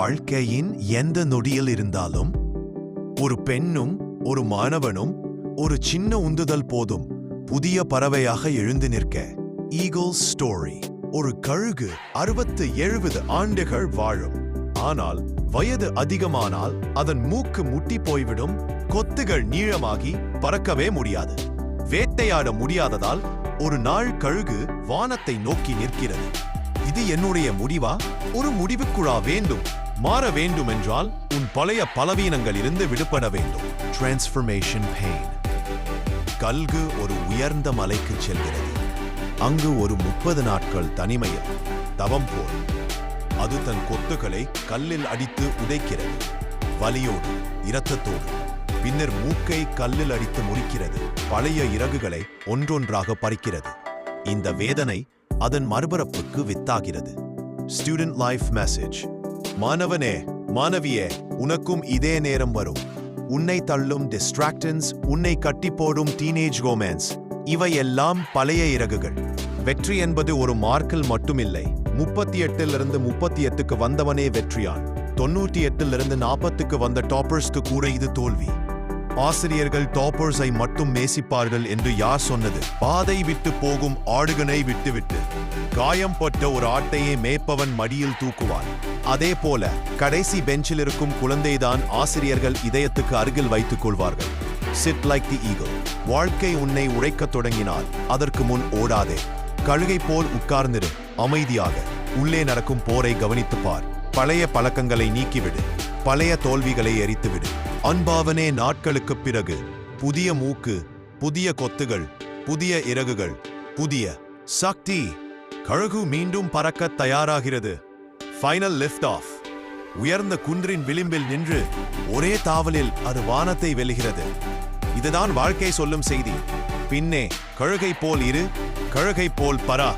வாழ்க்கையின் எந்த நொடியில் இருந்தாலும் ஒரு பெண்ணும் ஒரு மாணவனும் ஒரு சின்ன உந்துதல் போதும் புதிய பறவையாக எழுந்து நிற்க. Eagle story. ஒரு கழுகு 60-70 ஆண்டுகள் வாழும். ஆனால் வயது அதிகமானால் அதன் மூக்கு முட்டி போய்விடும். கொத்துகள் நீளமாகி பறக்கவே முடியாது. வேட்டையாட முடியாததால் ஒரு நாள் கழுகு வானத்தை நோக்கி நிற்கிறது. இது என்னுடைய முடிவா? ஒரு முடிவுக்குழா வேண்டும். மாற வேண்டும் என்றால் உன் பழைய பலவீனங்களிலிருந்து விடுபட வேண்டும். Transformation pain. கழுகு ஒரு உயர்ந்த மலைக்கு செல்கிறது. அங்கு ஒரு 30 நாட்கள் தனிமையில் தவம் போல் அது தன் கொத்துக்களை கல்லில் அடித்து உதைக்கிறது. வலியோடு, இரத்தத்தோடு. பின்னர் மூக்கை கல்லில் அடித்து முறிக்கிறது. பழைய இறகுகளை ஒன்றொன்றாக பறிக்கிறது. இந்த வேதனை அதன் மறுபரப்புக்கு வித்தாகிறது. Student life message. மாணவனே, மாணவியே, உனக்கும் இதே நேரம் வரும். உன்னை தள்ளும் டிஸ்ட்ராக்டன்ஸ், உன்னை கட்டி போடும் டீனேஜ் ரொமான்ஸ், இவையெல்லாம் பழைய இறகுகள். வெற்றி என்பது ஒரு மார்க்கில் மட்டுமில்லை. 38லிருந்து 38க்கு வந்தவனே வெற்றியான். 98லிருந்து 40க்கு வந்த டாப்பர்ஸ்க்கு கூட இது தோல்வி. ஆசிரியர்கள் டாப்பர்ஸை மட்டும் நேசிப்பார்கள் என்று யார் சொன்னது? பாதை விட்டு போகும் ஆடுகனை விட்டுவிட்டு காயம் பட்ட ஒரு ஆட்டையே மேய்ப்பவன் மடியில் தூக்குவான். அதே போல கடைசி பெஞ்சில் இருக்கும் குழந்தைதான் ஆசிரியர்கள் இதயத்துக்கு அருகில் வைத்துக் கொள்வார்கள். Chit like the eagle. வாழ்க்கை உன்னை உழைக்கத் தொடங்கினால் அதற்கு முன் ஓடாதே. கழுகை போல் உட்கார்ந்திரு. அமைதியாக உள்ளே நடக்கும் போரை கவனித்துப் பார். பழைய பழக்கங்களை நீக்கிவிடு. பழைய தோல்விகளை எரித்துவிடு. அன்பாவனே, நாட்களுக்குப் பிறகு புதிய மூக்கு, புதிய கொத்துகள், புதிய இறகுகள், புதிய சக்தி. கழுகு மீண்டும் பறக்க தயாராகிறது. Final lift off. உயர்ந்த குன்றின் விளிம்பில் நின்று ஒரே தாவலில் அது வானத்தை வெல்கிறது. இதுதான் வாழ்க்கை சொல்லும் செய்தி. பின்னே கழுகை போல் இரு, கழுகை போல் பரா.